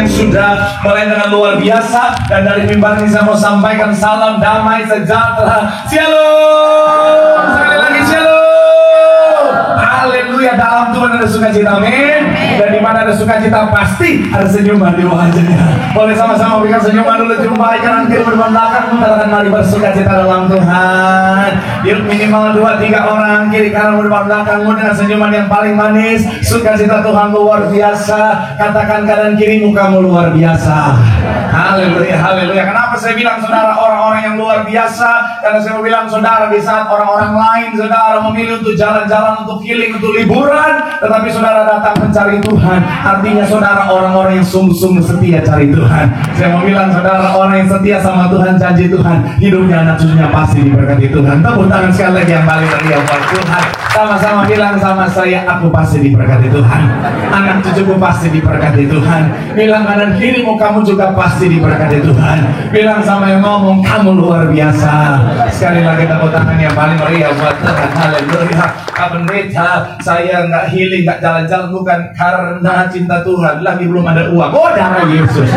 yang sudah mulai dengan luar biasa. Dan dari mimbar ini saya mau sampaikan salam damai sejahtera. Shalom. Sekali lagi shalom. Haleluya. Dalam Tuhan ada sukacita, amin. Dan di mana ada sukacita pasti ada senyuman di wajahnya. Boleh sama-sama berikan senyuman dulu, jumpai kanan kiri berbelakang belakang, katakan mari bersukacita dalam Tuhan. Yuk minimal 2-3 orang kiri kanan berbelakang belakangmu dengan senyuman yang paling manis. Sukacita Tuhan luar biasa. Katakan kanan kiri mukamu luar biasa. Haleluya, haleluya. Kenapa saya bilang saudara orang-orang yang luar biasa? Karena saya mau bilang saudara, di saat orang-orang lain saudara memilih untuk jalan-jalan, untuk healing, untuk liburan, tetapi saudara datang mencari Tuhan. Artinya saudara orang-orang yang sungguh-sungguh setia cari Tuhan. Saya mau bilang saudara, orang yang setia sama Tuhan, janji Tuhan, hidupnya anak cucunya pasti diberkati Tuhan. Tepuk tangan sekali lagi yang paling meriah buat Tuhan. Sama-sama bilang sama saya, aku pasti diberkati Tuhan. Anak cucuku pasti diberkati Tuhan. Bilang kanan kirimu, kamu juga pasti diberkati Tuhan. Bilang sama yang ngomong, kamu luar biasa. Sekali lagi tepuk tangan yang paling meriah buat Tuhan. Haleluya. Pendeta, saya nggak healing, nggak jalan-jalan bukan karena cinta Tuhan, lagi belum ada uang. Oh, darah Yesus.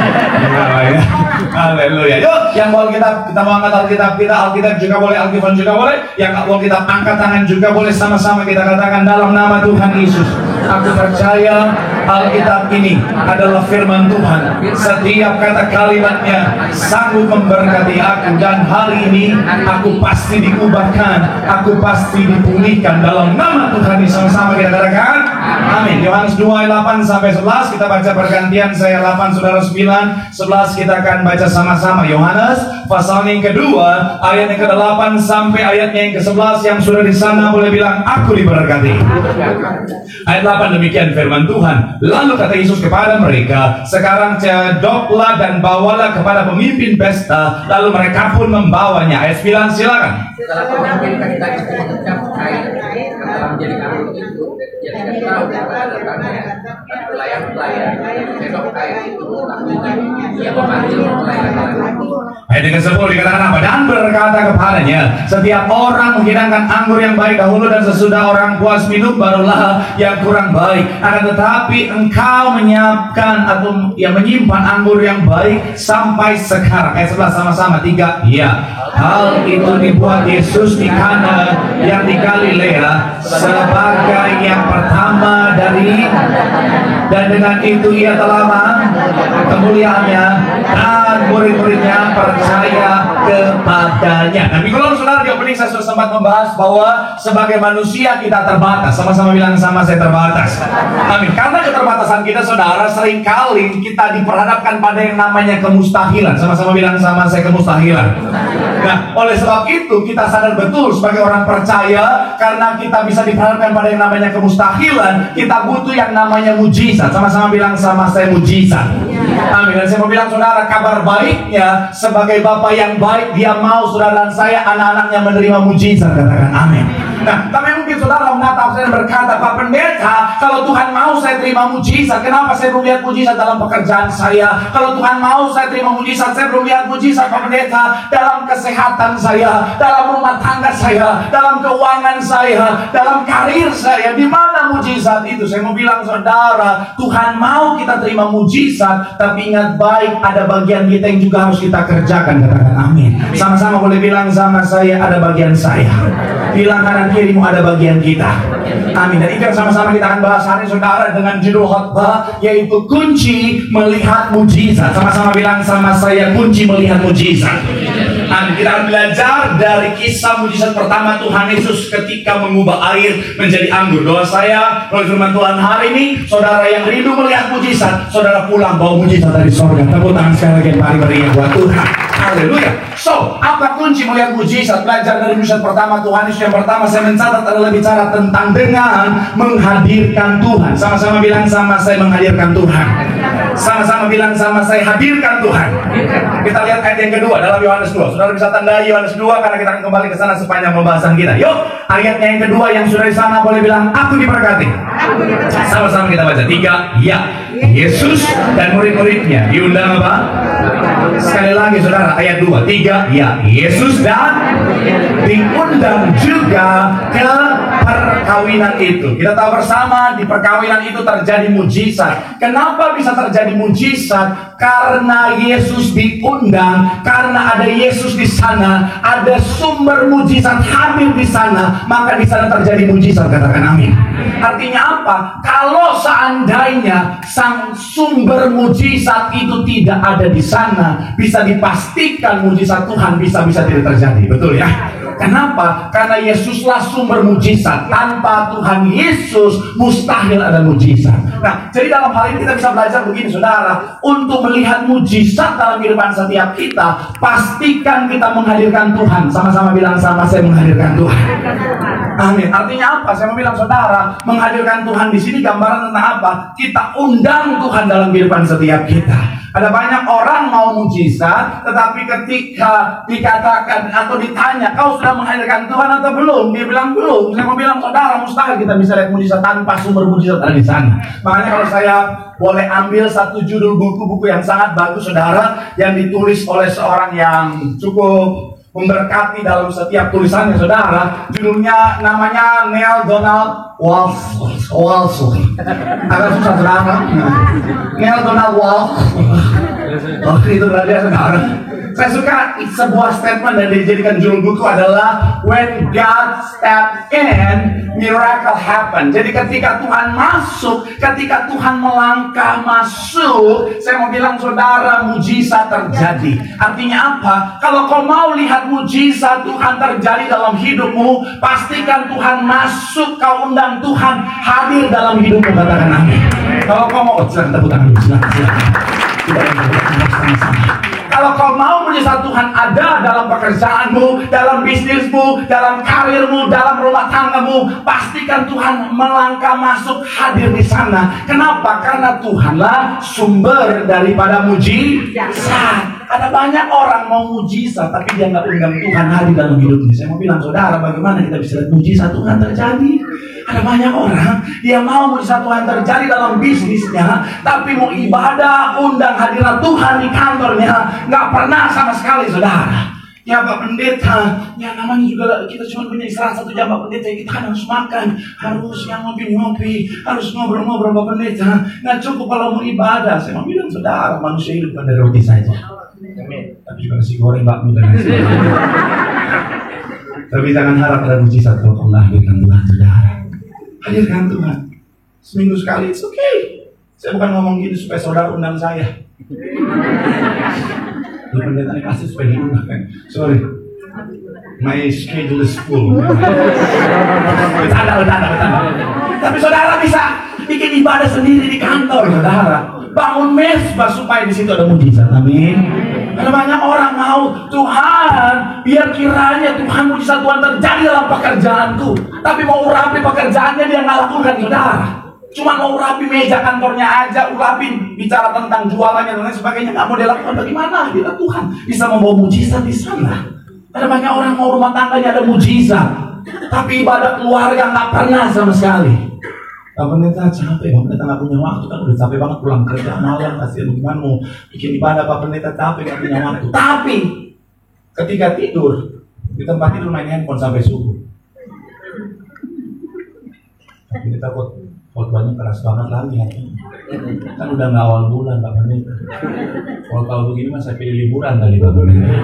Haleluya. Yuk, yang mau kita mau angkat Alkitab kita, Alkitab juga boleh, Alkitab juga boleh. Yang nggak mau kita angkat tangan juga boleh. Sama-sama kita katakan dalam nama Tuhan Yesus, aku percaya Alkitab ini adalah firman Tuhan. Setiap kata kalimatnya sanggup memberkati aku. Dan hari ini aku pasti diubahkan, aku pasti dipulihkan dalam nama Tuhan Yesus. Sama-sama kita katakan amin. Yohanes 2 ayat 8 sampai 11 kita baca bergantian. Saya 8, saudara 9, 11 kita akan baca sama-sama. Yohanes pasal yang kedua ayat yang ke-8 sampai ayatnya yang ke-11. Yang sudah di sana boleh bilang aku diberkati. Ayat 8 demikian firman Tuhan. Lalu kata Yesus kepada mereka, sekarang cedoklah dan bawalah kepada pemimpin pesta. Lalu mereka pun membawanya. Ayat 9 silakan. Setelah pemimpin pesta itu mengucap kain yang telah menjadi anggur itu, dia tidak tahu kepada datangnya pelayan-pelayan cedok kain itu, tapi dia memanggil pelayan-pelayan. Ayat yang ke-10 dikatakan apa? Dan berkata kepadanya, setiap orang menghidangkan anggur yang baik dahulu, dan sesudah orang puas minum barulah yang kurang baik. Akan tetapi engkau menyiapkan atau menyimpan anggur yang baik sampai sekarang. Ayat 11 sama-sama 3. Ya, hal itu dibuat Yesus di Kana yang di Galilea sebagai yang pertama dan dengan itu ia telah kemuliaannya dan murid-muridnya percaya kepadanya. Nah, minggu lalu saudara di opening saya sudah sempat membahas bahwa sebagai manusia kita terbatas. Sama-sama bilang sama saya terbatas. Amin. Karena keterbatasan kita saudara, seringkali kita diperhadapkan pada yang namanya kemustahilan. Sama-sama bilang sama saya kemustahilan. Nah, oleh sebab itu kita sadar betul sebagai orang percaya, karena kita bisa diperhadapkan pada yang namanya kemustahilan, kita butuh yang namanya mujizat. Sama-sama bilang sama saya mujizat. Amin. Dan saya mau bilang saudara, kabar baiknya sebagai Bapak yang baik, dia mau saudara dan saya anak-anaknya menerima mujizat. Katakan amin. Nah, tapi mungkin saudara menatap saya dan berkata, Pak Pendeta, kalau Tuhan mau saya terima mujizat, kenapa saya belum lihat mujizat dalam pekerjaan saya? Kalau Tuhan mau saya terima mujizat, saya belum lihat mujizat, Pak Pendeta, dalam kesehatan saya, dalam rumah tangga saya, dalam keuangan saya, dalam karir saya. Di mana mujizat itu? Saya mau bilang saudara, Tuhan mau kita terima mujizat, tapi ingat baik, ada bagian kita yang juga harus kita kerjakan. Katakan amin. Sama-sama boleh bilang sama saya, ada bagian saya. Bilang kanan kirimu, ada bagian kita. Amin. Dan itu yang sama-sama kita akan bahas hari saudara dengan judul khotbah, yaitu kunci melihat mujizat. Sama-sama bilang sama saya, kunci melihat mujizat. Amin. Kita akan belajar dari kisah mujizat pertama Tuhan Yesus ketika mengubah air menjadi anggur. Doa saya oleh firman Tuhan hari ini, saudara yang rindu melihat mujizat, saudara pulang bawa mujizat dari sorga. Tepuk tangan sekali lagi yang paling meriah buat Tuhan. Haleluya. So, apa kunci melihat mujizat? Belajar dari mujizat pertama Tuhan Yesus. Yang pertama saya mencatat adalah bicara tentang dengan menghadirkan Tuhan. Sama-sama bilang sama saya, menghadirkan Tuhan. Sama-sama bilang sama saya, hadirkan Tuhan. Kita lihat ayat yang kedua dalam Yohanes 2. Saudara bisa tandai Yohanes 2 karena kita akan kembali ke sana sepanjang pembahasan kita. Yuk, ayatnya yang kedua yang sudah di sana boleh bilang aku diberkati. Sama-sama kita baca 3. Ya, Yesus dan murid-muridnya diundang apa? Sekali lagi saudara, ayat 2, 3. Ya, Yesus dan diundang juga kepadanya. perkawinan itu. Kita tahu bersama di perkawinan itu terjadi mujizat. Kenapa bisa terjadi mujizat? Karena Yesus diundang, karena ada Yesus di sana, ada sumber mujizat hadir di sana, maka di sana terjadi mujizat. Katakan amin. Artinya apa? Kalau seandainya sang sumber mujizat itu tidak ada di sana, bisa dipastikan mujizat Tuhan bisa-bisa tidak terjadi. Betul ya? Kenapa? Karena Yesuslah sumber mujizat. Tanpa Tuhan Yesus mustahil ada mujizat. Nah, jadi dalam hal ini kita bisa belajar begini, saudara. Untuk melihat mujizat dalam kehidupan setiap kita, pastikan kita menghadirkan Tuhan. Sama-sama bilang sama, saya menghadirkan Tuhan. Amin. Artinya apa? Saya mau bilang, saudara, menghadirkan Tuhan di sini gambaran tentang apa? Kita undang Tuhan dalam kehidupan setiap kita. Ada banyak orang mau mujizat, tetapi ketika dikatakan atau ditanya, kau sudah menghadirkan Tuhan atau belum? Dia bilang belum. Saya mau bilang, saudara, mustahil kita bisa lihat mujizat tanpa sumber mujizat ada di sana. Makanya kalau saya boleh ambil satu judul buku-buku yang sangat bagus, saudara, yang ditulis oleh seorang yang cukup memberkati dalam setiap tulisannya, saudara. Judulnya namanya Neil Donald Walsh. Agak susah, saudara. Neil Donald Walsh. Oh, itu berarti, saudara. Saya suka sebuah statement yang dijadikan judul buku adalah When God Step In, Miracle Happen. Jadi ketika Tuhan masuk, ketika Tuhan melangkah masuk, saya mau bilang, saudara, mujizat terjadi. Artinya apa? Kalau kau mau lihat mujizat Tuhan terjadi dalam hidupmu, pastikan Tuhan masuk, kau undang Tuhan hadir dalam hidupmu. Katakan amin. Kalau kau mau, silakan tepuk tangan dulu, silakan. Kalau kau mau mujizat Tuhan ada dalam pekerjaanmu, dalam bisnismu, dalam karirmu, dalam rumah tanggamu, pastikan Tuhan melangkah masuk hadir di sana. Kenapa? Karena Tuhanlah sumber daripada mujizat. Ada banyak orang mau mujizat, tapi dia nggak undang Tuhan hadir dalam hidupnya. Saya mau bilang, saudara, bagaimana kita bisa lihat mujizat Tuhan terjadi? Ada banyak orang, dia mau mujizat Tuhan terjadi dalam bisnisnya, tapi mau ibadah, undang hadirat Tuhan di kantornya, nggak pernah sama sekali, saudara. Ya Pak Pendeta, ya namanya juga kita cuma punya istirahat 1 jam Pak Pendeta, kita kan harus makan, harus yang ngopi-ngopi, harus ngobrol-ngobrol Pak Pendeta. Nggak cukup kalau mau ibadah. Saya mau bilang, saudara, manusia hidup bukan dari roti saja, tapi juga nasi goreng, bakmi dan nasi. Tapi jangan harap ada mujizat kalau kau hadirkan Tuhan, saudara. Hadirkan Tuhan. Seminggu sekali, it's okay. Saya bukan ngomong gini supaya saudara undang saya. Pendeta kasih supaya diundang. Sorry, my schedule is full. Bercanda. Tapi saudara bisa bikin ibadah sendiri di kantor, saudara. Bangun mesbah supaya di situ ada mujizat. Amin. Ada banyak orang mau, Tuhan, biar kiranya Tuhan mujizat Tuhan terjadi dalam pekerjaanku. Tapi mau urapi pekerjaannya dia nggak lakukan, saudara. Cuma mau urapi meja kantornya aja, urapin, bicara tentang jualannya dan lain sebagainya, nggak mau dia lakukan. Bagaimana? Bila Tuhan bisa membawa mujizat di sana. Ada banyak orang mau rumah tangganya ada mujizat, tapi ibadah keluarga nggak pernah sama sekali. Pak Pendeta capek, Pak Pendeta nggak punya waktu, kan udah capek banget pulang kerja malam, kasihan gimana mau bikin ibadah, Pak Pendeta capek nggak punya waktu. Tapi ketika tidur di tempat tidur main handphone sampai subuh. Pak Pendeta khotbahnya keras banget lagi ya. Kan udah nggak awal bulan Pak Pendeta. Kalau begini mas saya pilih liburan kali Pak Pendeta.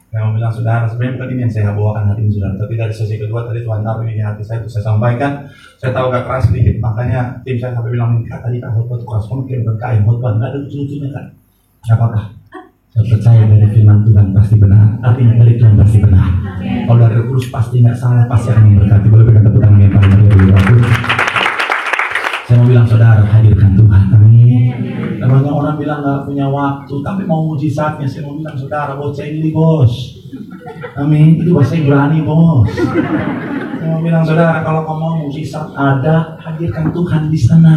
Saya mau bilang, saudara, sebenarnya bukan ini yang saya bawakan hari ini, saudara. Tapi dari sesi kedua tadi Tuhan taruh ini hati saya, itu saya sampaikan. Saya tahu agak keras sedikit, makanya tim saya sampai bilang, Kak, tadi Kak khotbah itu keras banget, kayak berkain khotbah, nggak ada lucu-lucunya kan? Nggak apa-apa. Saya percaya dari firman Tuhan pasti benar. Artinya dari Tuhan pasti benar. Kalau dari terus pasti nggak salah, pasti akan memberkati. Boleh berikan tepuk tangan yang paling meriah. Saya mau bilang, saudara, hadirkan Tuhan. Amin. Dan banyak orang bilang nggak punya waktu, tapi mau mujizatnya. Saya mau bilang, saudara, bocah ini bos. Amin. Itu bahasa Ibrani bos. Saya mau bilang, saudara, kalau kamu mau mujizat ada, hadirkan Tuhan di sana.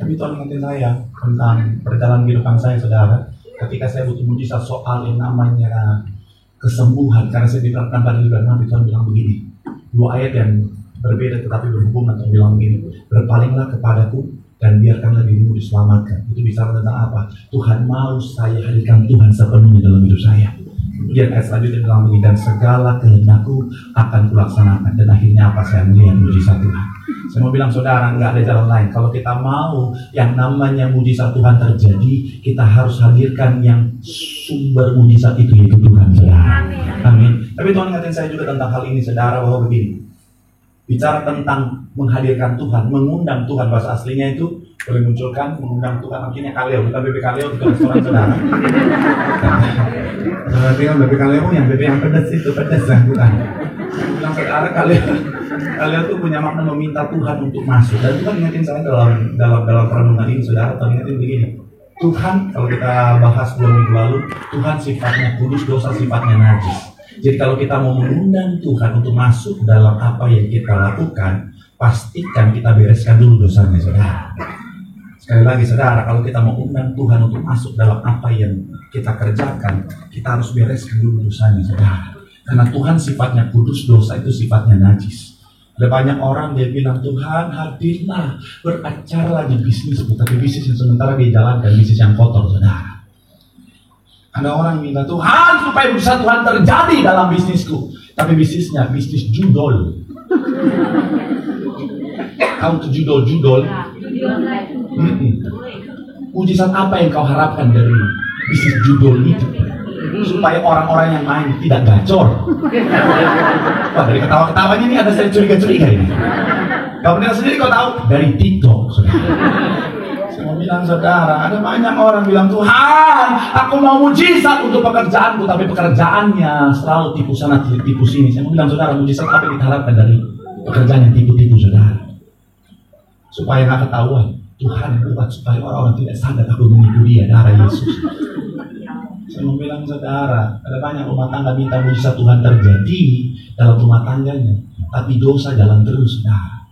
Tapi Tuhan ingetin saya tentang perjalanan kehidupan saya, saudara. Ketika saya butuh mujizat soal yang namanya kesembuhan, karena saya diterapkan pada bulan nanti, Tuhan bilang begini. 2 ayat yang berbeda tetapi berhubungan. Tuhan bilang begini, berpalinglah kepadaku dan biarkanlah dirimu diselamatkan. Itu bicara tentang apa? Tuhan mau saya hadirkan Tuhan sepenuhnya dalam hidup saya. Kemudian ayat selanjutnya bilang begini, dan segala kehendakku akan kulaksanakan. Dan akhirnya apa? Saya melihat mujizat Tuhan. Saya mau bilang saudara, nggak ada jalan lain. Kalau kita mau yang namanya mujizat Tuhan terjadi, kita harus hadirkan yang sumber mujizat itu, yaitu Tuhan, saudara. Amin. Tapi Tuhan ingatin saya juga tentang hal ini, saudara, bahwa begini, bicara tentang menghadirkan Tuhan, mengundang Tuhan, bahasa aslinya itu boleh munculkan, mengundang Tuhan, artinya kaleo, bukan bebek kaleo, bukan restoran, saudara. Berarti kan bebek kaleo yang bebek yang pedas itu, pedas lah, bukan. Bilang saudara, kaleo itu punya makna meminta Tuhan untuk masuk. Dan Tuhan ingatin saya dalam perenungan ini, saudara, Tuhan ingatin begini. Tuhan, kalau kita bahas 2 minggu lalu, Tuhan sifatnya kudus, dosa sifatnya najis. Jadi kalau kita mau mengundang Tuhan untuk masuk dalam apa yang kita lakukan, pastikan kita bereskan dulu dosanya, saudara. Sekali lagi, saudara, kalau kita mau undang Tuhan untuk masuk dalam apa yang kita kerjakan, kita harus bereskan dulu dosanya, saudara. Karena Tuhan sifatnya kudus, dosa itu sifatnya najis. Ada banyak orang dia bilang, Tuhan hadirlah, beracara di bisnisku, tapi bisnis yang sementara dia jalankan, bisnis yang kotor, saudara. Ada orang minta Tuhan supaya bisa Tuhan terjadi dalam bisnisku, tapi bisnisnya bisnis judol. Kamu tuh judol. Mujizat apa yang kau harapkan dari bisnis judol itu? Supaya orang-orang yang main tidak gacor. Wah, dari ketawa-ketawanya ini ada saya curiga-curiga ini. Kau benar sendiri kau tahu dari TikTok, saudara. Saya mau bilang, saudara, ada banyak orang bilang, Tuhan, aku mau mujizat untuk pekerjaanku, tapi pekerjaannya selalu tipu sana, tipu sini. Saya mau bilang, saudara, mujizat apa yang diharapkan dari pekerjaan yang tipu-tipu, saudara? Supaya nggak ketahuan, Tuhan buat supaya orang-orang tidak sadar aku menipu dia, darah Yesus. Saya mau bilang, saudara, ada banyak rumah tangga minta mujizat Tuhan terjadi dalam rumah tangganya, tapi dosa jalan terus, saudara.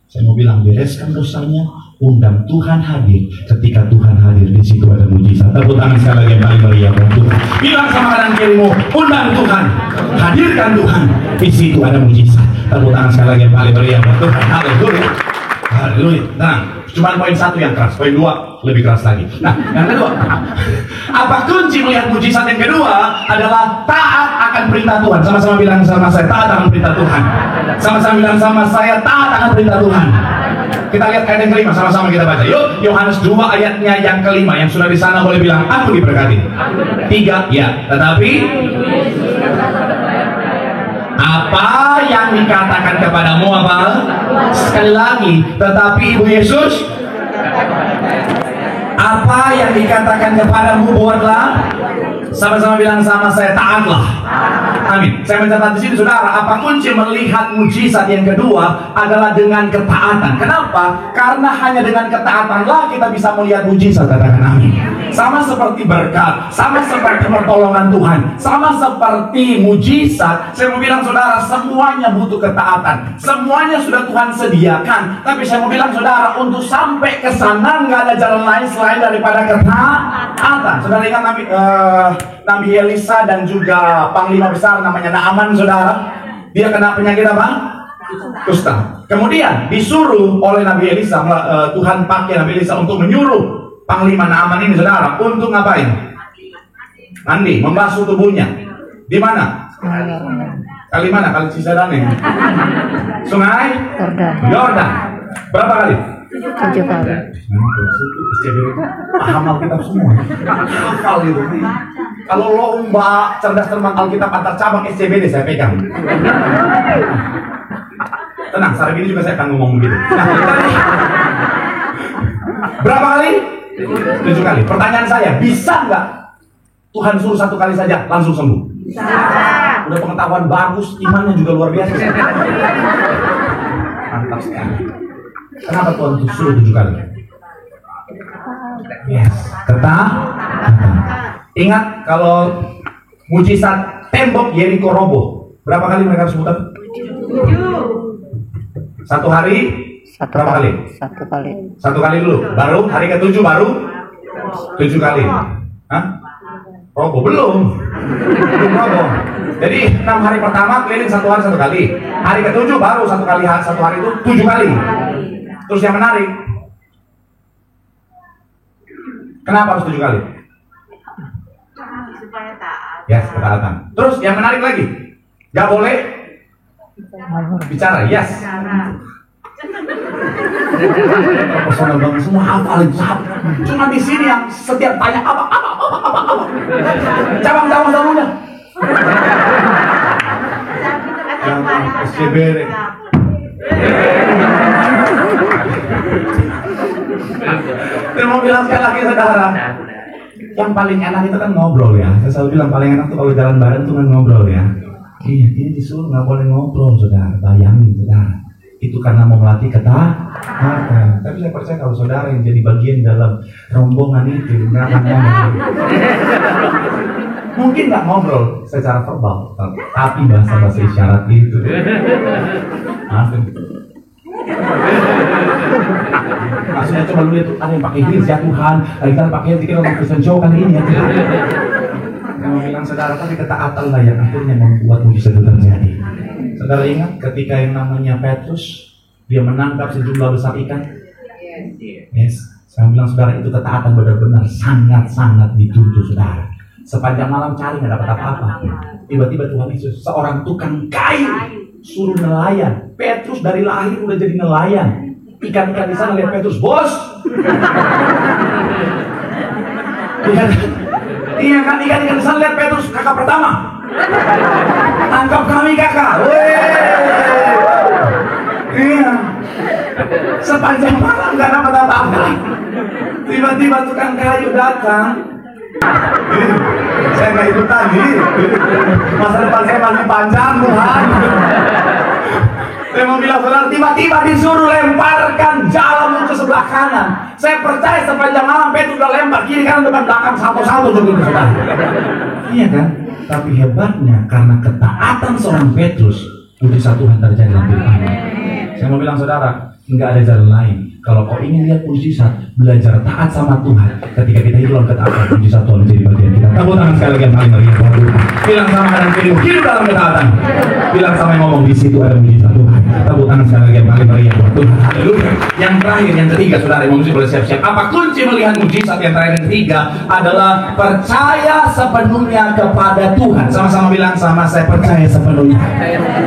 Saya mau bilang, bereskan dosanya, undang Tuhan hadir. Ketika Tuhan hadir, di situ ada mujizat. Tepuk tangan sekali lagi yang paling meriah buat Tuhan. Bilang sama kanan kirimu, undang Tuhan, hadirkan Tuhan, di situ ada mujizat. Tepuk tangan sekali lagi yang paling meriah buat Tuhan. Haleluya. Haleluya. Tenang, cuma poin 1 yang keras, poin 2 lebih keras lagi. Nah, yang kedua, apa kunci melihat mujizat yang kedua adalah taat akan perintah Tuhan. Sama-sama bilang sama saya, taat akan perintah Tuhan. Sama-sama bilang sama saya, taat akan perintah Tuhan. Kita lihat ayat yang kelima, sama-sama kita baca. Yuk, Yohanes 2 ayatnya yang kelima. Yang sudah di sana boleh bilang, aku diberkati. 3, ya. Tetapi apa yang dikatakan kepadamu apa? Sekali lagi, tetapi Ibu Yesus, apa yang dikatakan kepadamu buatlah. Sama-sama bilang sama saya, taatlah. Amin. Saya mencatat di sini, saudara, apa kunci melihat mujizat yang kedua adalah dengan ketaatan. Kenapa? Karena hanya dengan ketaatanlah kita bisa melihat mujizat. Katakan amin. Sama seperti berkat, sama seperti pertolongan Tuhan, sama seperti mujizat. Saya mau bilang, saudara, semuanya butuh ketaatan. Semuanya sudah Tuhan sediakan. Tapi saya mau bilang, saudara, untuk sampai ke sana nggak ada jalan lain selain daripada ketaatan. Saudara ingat Nabi Elisa dan juga panglima besar namanya Naaman, saudara. Dia kena penyakit apa? Kusta. Kemudian disuruh oleh Nabi Elisa, Tuhan pakai Nabi Elisa untuk menyuruh panglima Naaman ini, saudara, untuk ngapain? Mandi, membasuh tubuhnya. Di mana? Kali mana? Kali Cisadane? Sungai Yordan. Berapa kali? 7 kali. Hafal Alkitab semua. Hafal itu. Kalau lomba cerdas cermat Alkitab antar cabang SCBD saya pegang. Tenang, saat ini juga saya akan ngomong begitu. Berapa kali? 7 kali. Pertanyaan saya, bisa nggak Tuhan suruh 1 kali saja langsung sembuh? Bisa. Udah pengetahuan bagus, imannya juga luar biasa. Mantap sekali. Kenapa Tuhan suruh 7 kali? Yes, ingat kalau mujizat tembok Yeriko roboh, berapa kali mereka harus putar? 1 hari? Berapa kali? 1 kali. 1 kali dulu, baru hari ke-7 baru 7 kali. Hah? Roboh belum roboh. Jadi 6 hari pertama keliling 1 hari 1 kali. Hari ke-7 baru 1 kali, 1 hari itu 7 kali. Terus yang menarik, kenapa harus 7 kali? Supaya taat. Yes, ketaatan. Terus yang menarik lagi, nggak boleh bicara. Yes. Personal banget, semua hafalin. Cuma di sini yang setiap tanya apa. Cabang-cabang semuanya. Jangan SCBR. Saya mau bilang sekali lagi saudara, yang paling enak itu kan ngobrol ya. Saya selalu bilang paling enak tuh kalau jalan bareng tuh kan ngobrol ya. Iya, ini disuruh nggak boleh ngobrol saudara. Bayangin saudara. Itu karena mau melatih kata-kata. Tapi saya percaya kalau saudara yang jadi bagian dalam rombongan itu nggak akan ngomong. Mungkin nggak ngobrol secara verbal, tapi bahasa isyarat itu. Maksudnya coba lu lihat ada yang pakai heels ya Tuhan, kita pakai heels kita orang Kristen show kali ini ya Tuhan. Yang bilang saudara tapi ketaatan lah yang akhirnya membuat mujizat itu terjadi. Saudara ingat ketika yang namanya Petrus dia menangkap sejumlah besar ikan. Yes, saya bilang saudara itu ketaatan benar-benar sangat-sangat dituntut saudara. Sepanjang malam cari nggak dapat apa-apa. Tiba-tiba Tuhan Yesus seorang tukang kayu suruh nelayan. Petrus dari lahir udah jadi nelayan. Ikan-ikan di sana lihat Petrus, bos. Iya kan ikan-ikan di sana lihat Petrus, kakak pertama. Tangkap kami kakak. Iya. Sepanjang malam nggak dapat apa-apa. Tiba-tiba tukang kayu datang. Saya nggak ikutan nih. Masa depan saya masih panjang Tuhan. Saya mau bilang saudara, tiba-tiba disuruh lemparkan jalan ke sebelah kanan. Saya percaya sepanjang malam Petrus udah lempar kiri kanan depan belakang satu-satu jadi saudara. Iya kan? Tapi hebatnya karena ketaatan seorang Petrus, mujizat Tuhan terjadi dalam hidup kami. Saya mau bilang saudara, nggak ada jalan lain. Kalau kau ingin lihat mujizat, belajar taat sama Tuhan. Ketika kita hidup dalam ketaatan, mujizat Tuhan menjadi bagian kita. Tepuk tangan sekali lagi yang paling meriah buat Tuhan. Bilang sama kanan kirimu, hidup dalam ketaatan. Bilang sama yang ngomong, di situ ada mujizat Tuhan. Tepuk tangan sekali lagi yang paling meriah buat Tuhan. Haleluya. Yang terakhir, yang ketiga, saudara yang mesti boleh siap-siap. Apa kunci melihat mujizat yang terakhir yang ketiga adalah percaya sepenuhnya kepada Tuhan. Sama-sama bilang sama saya percaya sepenuhnya.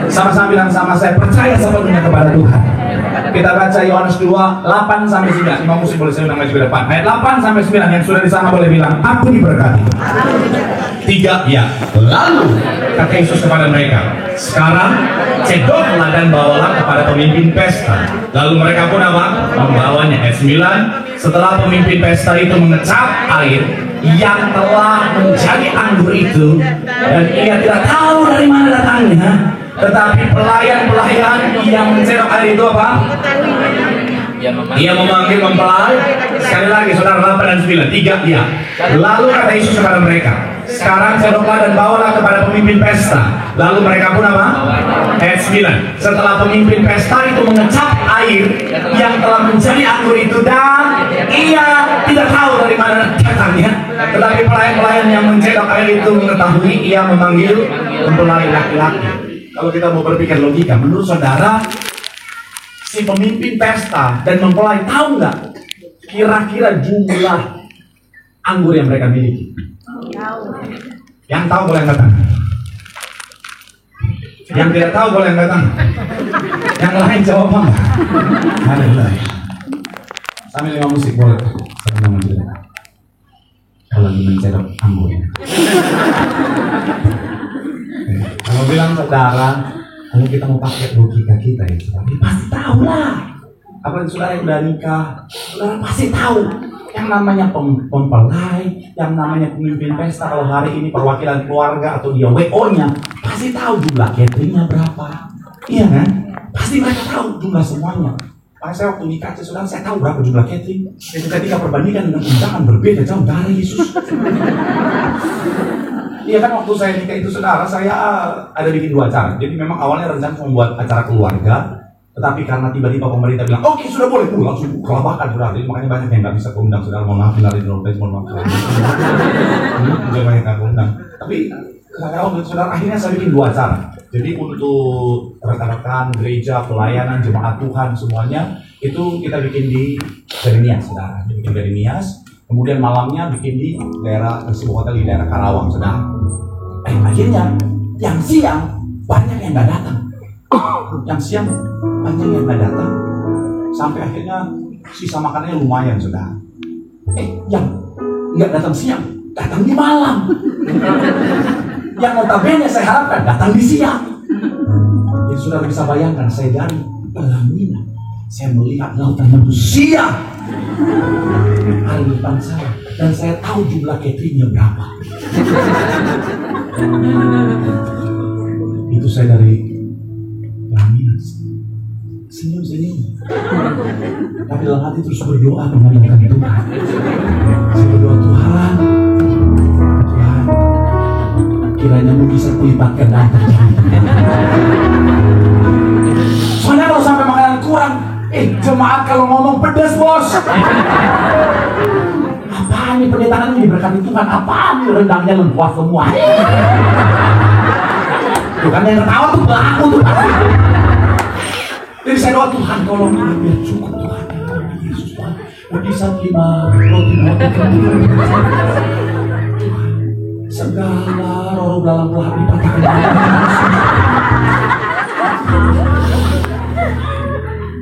Sama-sama bilang sama saya percaya sepenuhnya kepada Tuhan. Kita baca Yohanes 2, 8-9. Imam Musi boleh saya maju ke depan. Ayat 8-9 yang sudah di sana boleh bilang, aku diberkati. 3, ya. Lalu kata Yesus kepada mereka, sekarang cedoklah dan bawalah kepada pemimpin pesta. Lalu mereka pun apa? Membawanya. Ayat 9, setelah pemimpin pesta itu mengecap air yang telah menjadi anggur itu, dan ia tidak tahu dari mana datangnya, tetapi pelayan-pelayan yang mencerok air itu apa? Ia memanggil mempelai. Sekali lagi saudara 8 dan 9. 3 ya. Lalu kata Yesus kepada mereka, sekarang ceroklah dan bawalah kepada pemimpin pesta. Lalu mereka pun apa? Ayat 9. Setelah pemimpin pesta itu mengecap air yang telah menjadi anggur itu, dan ia tidak tahu dari mana datangnya, tetapi pelayan-pelayan yang mencetak air itu mengetahui. Ia memanggil mempelai laki-laki. Kalau kita mau berpikir logika, menurut saudara, si pemimpin pesta dan mempelai tahu nggak kira-kira jumlah anggur yang mereka miliki? Yang tahu boleh angkat tangan. Yang tidak tahu boleh angkat tangan. Yang lain jawab apa? Haleluya. Sambil lima musik boleh. Sama juga. Kalau lagi mencetak anggur. Kalau bilang saudara, kalau kita mau pakai logika kita ya, saudara, pasti tahu lah. Apalagi saudara yang udah nikah, saudara pasti tahu yang namanya mempelai, yang namanya pemimpin pesta. Kalau hari ini perwakilan keluarga atau dia WO-nya, pasti tahu jumlah cateringnya berapa. Iya kan? Pasti mereka tahu jumlah semuanya. Makanya saya waktu nikah, saudara, saya tahu berapa jumlah catering. Itu ketika perbandingan dengan undangan berbeda jauh dari Yesus. Iya kan, waktu saya nikah itu saudara, saya ada bikin 2 acara. Jadi memang awalnya rencana membuat acara keluarga, tetapi karena tiba-tiba pemerintah bilang, oke sudah boleh, langsung kelabakan saudara. Jadi makanya banyak yang nggak bisa keundang saudara. Mohon maaf, dari Indonesia, mohon maaf. Juga banyak yang keundang. Tapi saudara, akhirnya saya bikin 2 acara. Jadi untuk rekan-rekan gereja, pelayanan, jemaat Tuhan semuanya itu kita bikin di Nias, saudara. Bikin dari Nias. Kemudian malamnya bikin di daerah sebuah hotel di daerah Karawang, saudara. Akhirnya yang siang banyak yang nggak datang. Yang siang banyak yang nggak datang. Sampai akhirnya sisa makanannya lumayan sudah. Yang nggak datang siang, datang di malam. Yang notabene saya harapkan datang di siang. Jadi saudara bisa bayangkan, saya dari pelaminan, saya melihat lautan manusia ada di depan saya, dan saya tahu jumlah cateringnya berapa. Itu saya dari pelaminan, senyum-senyum, tapi dalam hati terus berdoa mengandalkan Tuhan. Saya berdoa, Tuhan, kiranya mujizat kulipatkan dan terjadi. Soalnya kalau sampai makanan kurang, jemaat kalau ngomong pedas bos. Apaan nih pendeta ini diberkati Tuhan? Apaan nih rendangnya lengkuas semua? Tuh kan yang ketawa tuh pelaku tuh pasti. Jadi saya doa, Tuhan tolong biar cukup Tuhan. Yesus Tuhan, mujizat 5 roti segala roh dalam belah dipatahkan.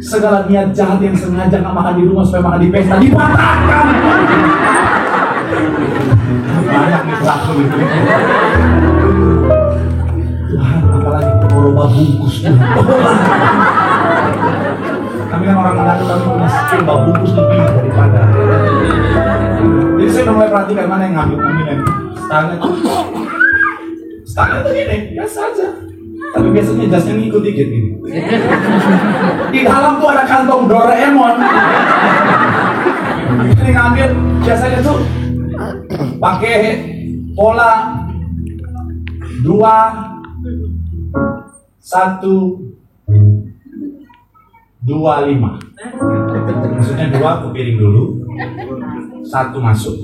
Segala niat jahat yang sengaja nggak makan di rumah supaya makan di pesta dipatahkan. Banyak nih pelaku itu. Tuhan, apalagi poroba bungkus Tuhan. Kami kan orang Manado, kami punya skill bawa bungkus lebih daripada. Jadi saya mulai perhatikan mana yang ngambil yang stangnya tuh gini, biasa aja. Tapi biasanya jasnya ngikut dikit gini. Di dalam tuh ada kantong Doraemon. Ini ngambil biasanya tuh pakai pola 2, 1, 2, 5. Maksudnya 2 ke piring dulu, 1 masuk,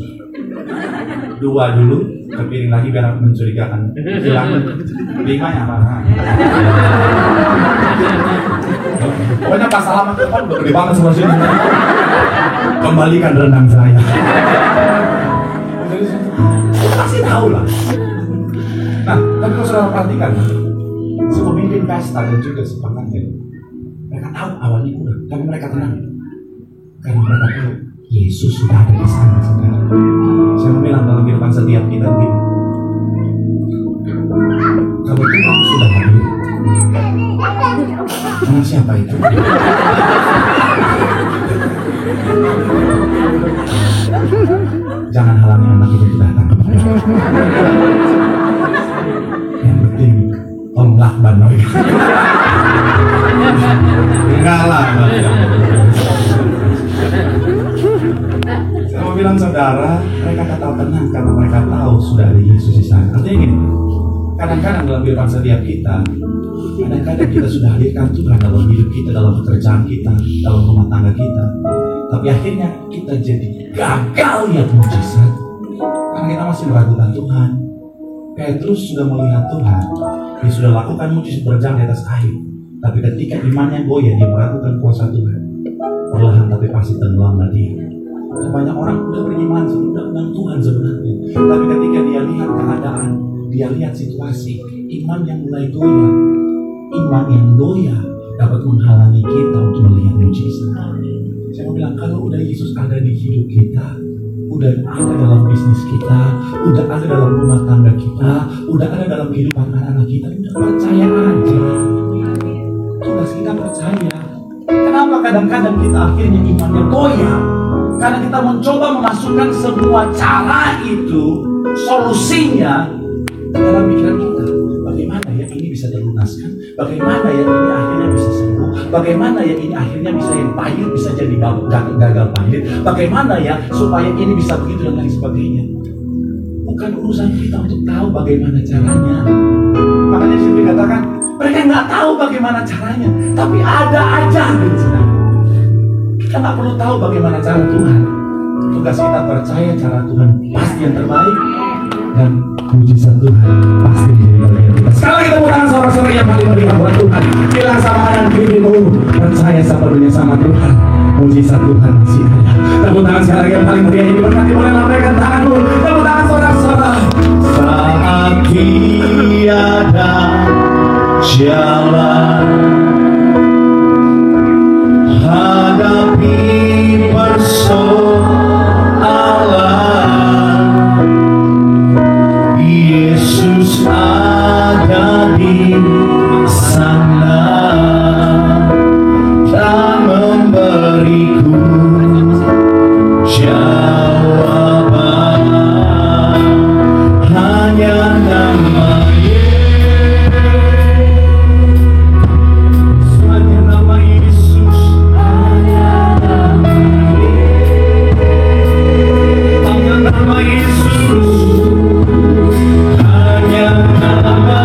2 dulu ke piring lagi biar mencurigakan. 5-nya mana? Pokoknya pas alamat depan udah gede banget semua sini. Kembalikan rendang saya. Pasti tahu lah. Nah, tapi kalau saudara perhatikan, si pemimpin pesta dan juga si pengantin, mereka tahu awalnya kurang, tapi mereka tenang karena mereka tahu Yesus sudah ada di sana. Saya mau bilang dalam kehidupan setiap kita begini, kalau Tuhan sudah hadir, karena siapa itu? Jangan halangi anak itu datang kepada Tuhan. Yang penting tolong lakban mereka. Enggak lah. Saya mau bilang saudara, mereka kata tenang karena mereka tahu sudah ada Yesus di sana. Artinya gini, kadang-kadang dalam kehidupan setiap kita, kadang-kadang kita sudah hadirkan Tuhan dalam hidup kita, dalam pekerjaan kita, dalam rumah tangga kita, tapi akhirnya kita jadi gagal lihat mujizat karena kita masih meragukan Tuhan. Petrus sudah melihat Tuhan, dia sudah lakukan mujizat berjalan di atas air, tapi ketika imannya goyah, dia meragukan kuasa Tuhan. Perlahan tapi pasti tenggelamlah dia. Banyak orang udah beriman dengan Tuhan sebenarnya, tapi ketika dia lihat keadaan, dia lihat situasi, iman yang mulai goyah, iman yang goyah dapat menghalangi kita untuk melihat mujizat. Saya mau bilang, kalau udah Yesus ada di hidup kita, udah ada dalam bisnis kita, udah ada dalam rumah tangga kita, udah ada dalam kehidupan anak-anak kita, udah percaya aja. Tugas kita percaya. Kenapa kadang-kadang kita akhirnya imannya goyah? Karena kita mencoba memasukkan semua cara itu, solusinya dalam pikiran kita. Bagaimana ya ini bisa dilunaskan? Bagaimana ya ini akhirnya bisa sembuh? Bagaimana ya ini akhirnya bisa yang pahit bisa jadi gagal pahit? Bagaimana ya supaya ini bisa begitu dan lain sebagainya? Bukan urusan kita untuk tahu bagaimana caranya. Makanya saya dikatakan mereka nggak tahu bagaimana caranya, tapi ada aja. Kita nggak perlu tahu bagaimana cara Tuhan. Tugas kita percaya cara Tuhan pasti yang terbaik dan mujizat Tuhan pasti menjadi bagian kita. Sekarang kita tangan saudara-saudara yang paling meriah buat Tuhan. Bilang sama kanan kiri dulu, percaya sepenuhnya sama Tuhan. Mujizat Tuhan masih ada. Tepuk tangan sekali lagi yang paling meriah ini berkati oleh mereka tangan dulu. Tepuk tangan saudara-saudara. Saat tiada jalan hadapi persoalan. Yesus ada di sana dan memberiku jawaban. Hanya nama Yesus, hanya nama Yesus, hanya nama Yesus, hanya nama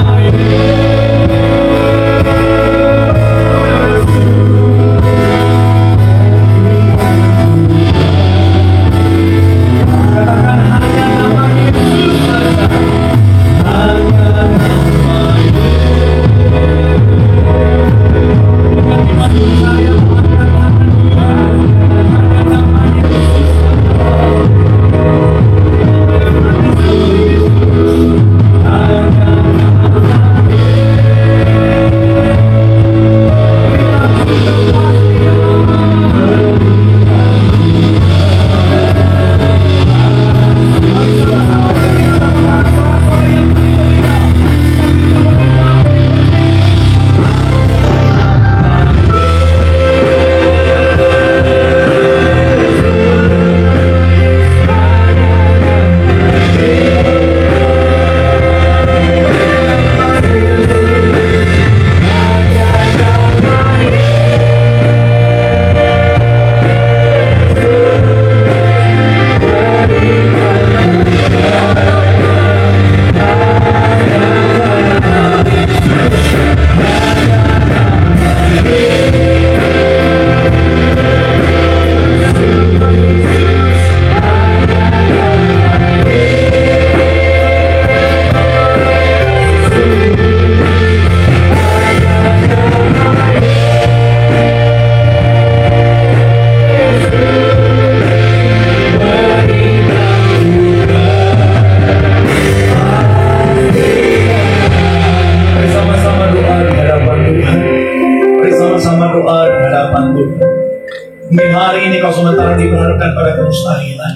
di hari ini kau sementara dibenarkan pada kemustahilan.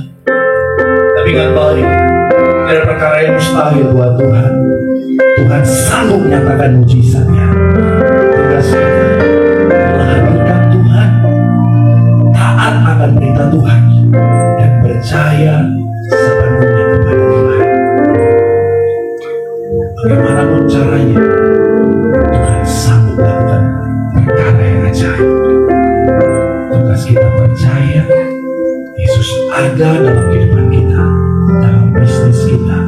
Tapi ingat baik, tidak perkara yang mustahil buat Tuhan. Tuhan sanggup menyatakan mujizatnya. Tugas kita menghadirkan Tuhan, taat akan perintah Tuhan, dan percaya sepenuhnya kepada Tuhan. Bagaimanapun caranya, Tuhan sanggup melakukan perkara yang ajaib. Tugas kita percaya Yesus ada dalam kehidupan kita, dalam bisnis kita,